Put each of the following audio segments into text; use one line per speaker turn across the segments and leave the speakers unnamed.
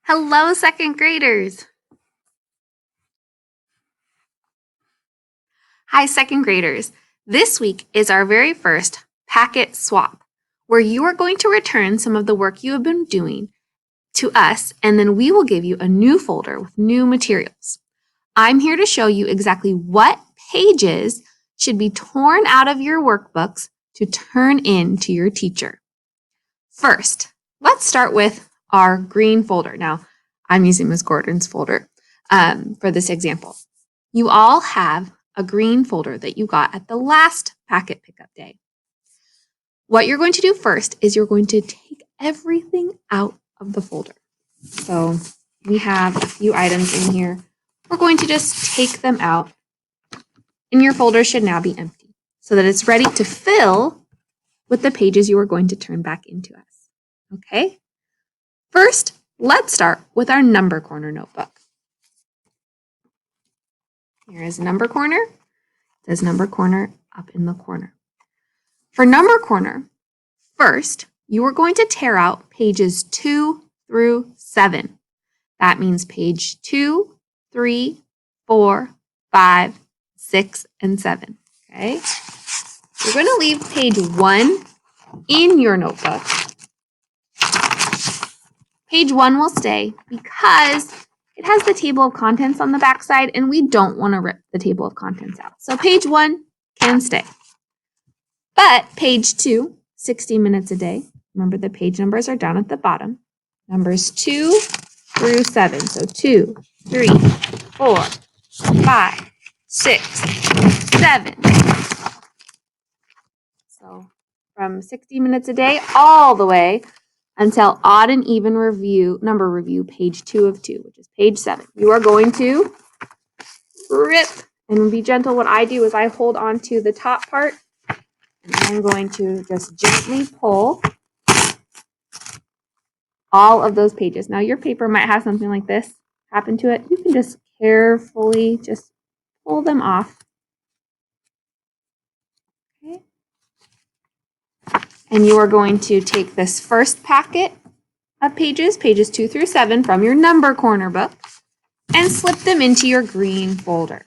Hello, second graders. Hi, second graders. This week is our very first packet swap, where you are going to return some of the work you have been doing to us, and then we will give you a new folder with new materials. I'm here to show you exactly what pages should be torn out of your workbooks to turn in to your teacher. First, let's start with our green folder. Now, I'm using Ms. Gordon's folder for this example. You all have a green folder that you got at the last packet pickup day. What you're going to do first is you're going to take everything out of the folder. So we have a few items in here. We're going to just take them out, and your folder should now be empty so that it's ready to fill with the pages you are going to turn back into us. Okay? First, let's start with our number corner notebook. Here is number corner. It says number corner up in the corner. For number corner, first, you are going to tear out pages 2 through 7. That means page 2, 3, 4, 5, 6, and 7. Okay? You're going to leave page 1 in your notebook. Page 1 will stay because it has the table of contents on the back side, and we don't want to rip the table of contents out. So page 1 can stay. But page 2, 60 minutes a day, remember the page numbers are down at the bottom. Numbers 2 through 7. So 2, 3, 4, 5, 6, 7. So from 60 minutes a day all the way until odd and even number review, page 2 of 2, which is page 7. You are going to rip and be gentle. What I do is I hold on to the top part, and I'm going to just gently pull all of those pages. Now your paper might have something like this happen to it. You can just carefully just pull them off. Okay. And you are going to take this first packet of pages 2 through 7 from your number corner book, and slip them into your green folder.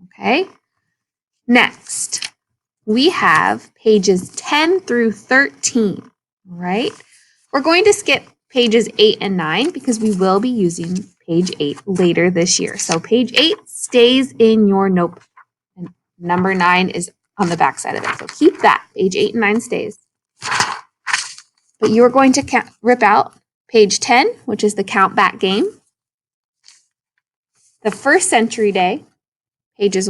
Okay? Next, we have pages 10 through 13, right? We're going to skip pages 8 and 9 because we will be using page 8 later this year. So page 8 stays in your notebook, and number 9 is on the back side of it. So keep that. Page 8 and 9 stays. But you're going to rip out page 10, which is the count back game. The first century day, pages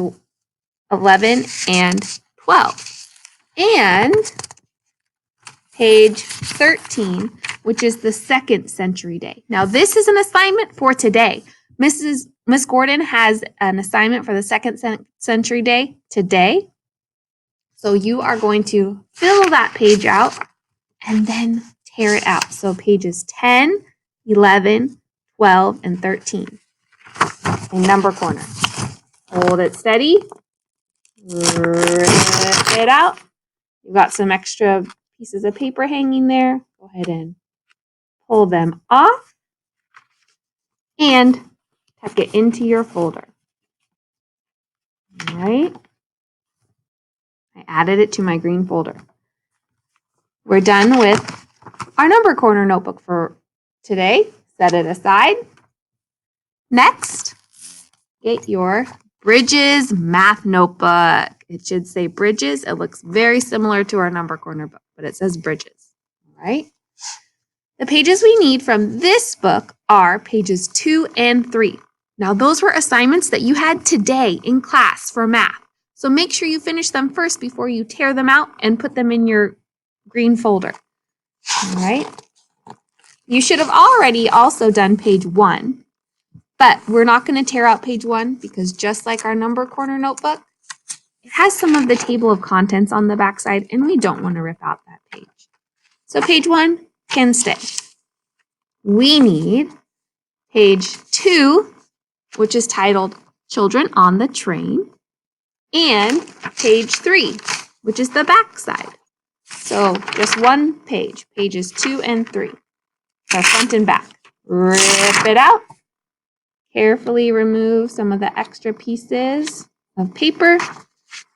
11 and 12. And page 13, which is the second century day. Now, this is an assignment for today. Miss Gordon has an assignment for the second century day today. So you are going to fill that page out and then tear it out. So pages 10, 11, 12, and 13 in number corner. Hold it steady. Rip it out. You've got some extra pieces of paper hanging there. Go ahead and pull them off and tuck it into your folder. All right. I added it to my green folder. We're done with our number corner notebook for today. Set it aside. Next, get your Bridges math notebook. It should say Bridges. It looks very similar to our number corner book, but it says Bridges. All right. The pages we need from this book are pages 2 and 3. Now, those were assignments that you had today in class for math. So make sure you finish them first before you tear them out and put them in your green folder. All right. You should have already also done page 1, but we're not going to tear out page 1 because just like our number corner notebook, it has some of the table of contents on the backside, and we don't want to rip out that page. So page 1 can stay. We need page 2, which is titled Children on the Train, and page 3, which is the back side. So just one page, pages 2 and 3. So front and back. Rip it out. Carefully remove some of the extra pieces of paper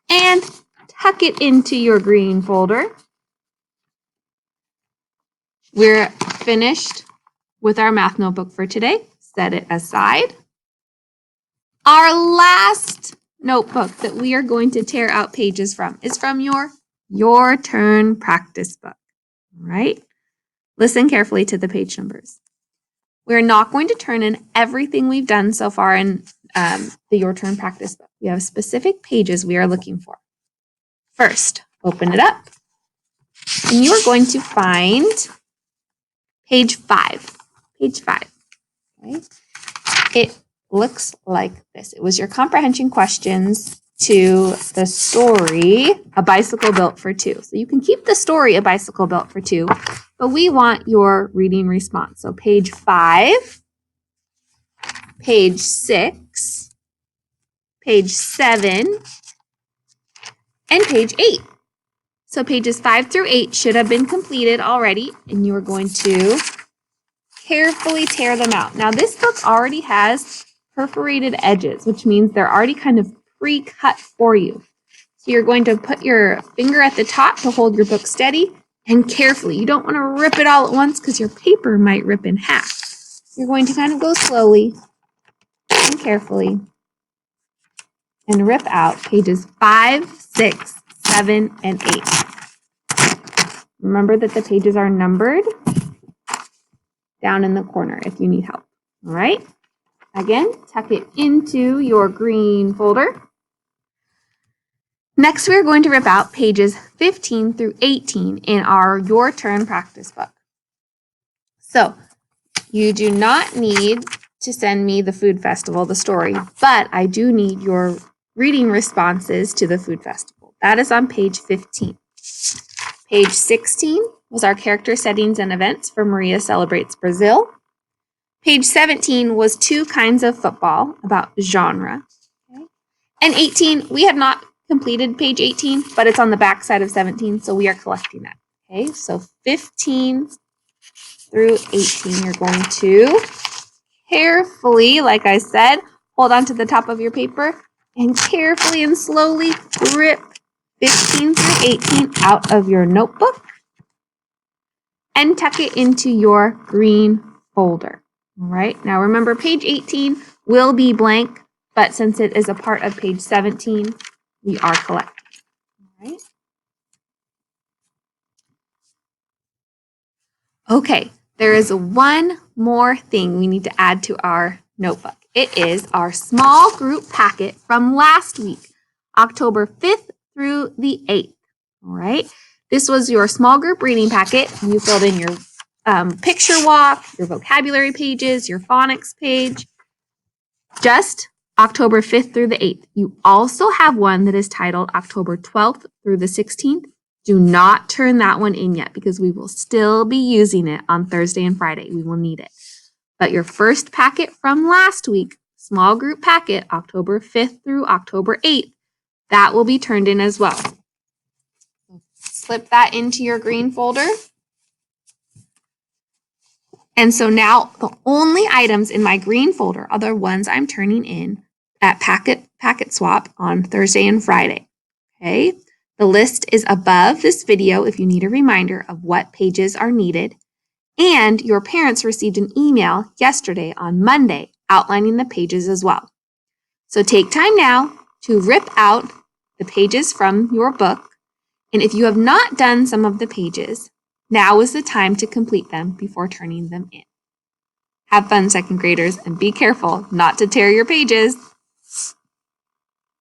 and tuck it into your green folder. We're finished with our math notebook for today. Set it aside. Our last notebook that we are going to tear out pages from is from your Turn practice book. All right? Listen carefully to the page numbers. We're not going to turn in everything we've done so far in the Your Turn practice book. We have specific pages we are looking for. First, open it up, and you are going to find page 5. Page 5. Okay? It looks like this. It was your comprehension questions to the story, A Bicycle Built for Two. So you can keep the story, A Bicycle Built for Two, but we want your reading response. So page 5, page 6, page 7, and page 8. So pages 5 through 8 should have been completed already, and you are going to carefully tear them out. Now this book already has perforated edges, which means they're already kind of pre-cut for you. So you're going to put your finger at the top to hold your book steady and carefully. You don't want to rip it all at once because your paper might rip in half. You're going to kind of go slowly and carefully and rip out pages 5, 6, 7, and 8. Remember that the pages are numbered down in the corner if you need help. All right? Again, tuck it into your green folder. Next, we're going to rip out pages 15 through 18 in our Your Turn practice book. So, you do not need to send me the food festival, the story, but I do need your reading responses to the food festival. That is on page 15. Page 16 was our character settings and events for Maria Celebrates Brazil. Page 17 was 2 kinds of football about genre. Okay. And 18, we have not completed page 18, but it's on the back side of 17, so we are collecting that. Okay, so 15 through 18, you're going to carefully, like I said, hold on to the top of your paper and carefully and slowly rip 15 through 18 out of your notebook and tuck it into your green folder. All right, now remember page 18 will be blank, but since it is a part of page 17, we are collecting. All right. Okay, there is one more thing we need to add to our notebook. It is our small group packet from last week, October 5th through the 8th. All right, this was your small group reading packet. You filled in your picture walk, your vocabulary pages, your phonics page, just October 5th through the 8th. You also have one that is titled October 12th through the 16th. Do not turn that one in yet because we will still be using it on Thursday and Friday. We will need it. But your first packet from last week, small group packet, October 5th through October 8th, that will be turned in as well. Slip that into your green folder. And so now the only items in my green folder are the ones I'm turning in at packet swap on Thursday and Friday. Okay? The list is above this video if you need a reminder of what pages are needed. And your parents received an email yesterday on Monday outlining the pages as well. So take time now to rip out the pages from your book. And if you have not done some of the pages, now is the time to complete them before turning them in. Have fun, second graders, and be careful not to tear your pages.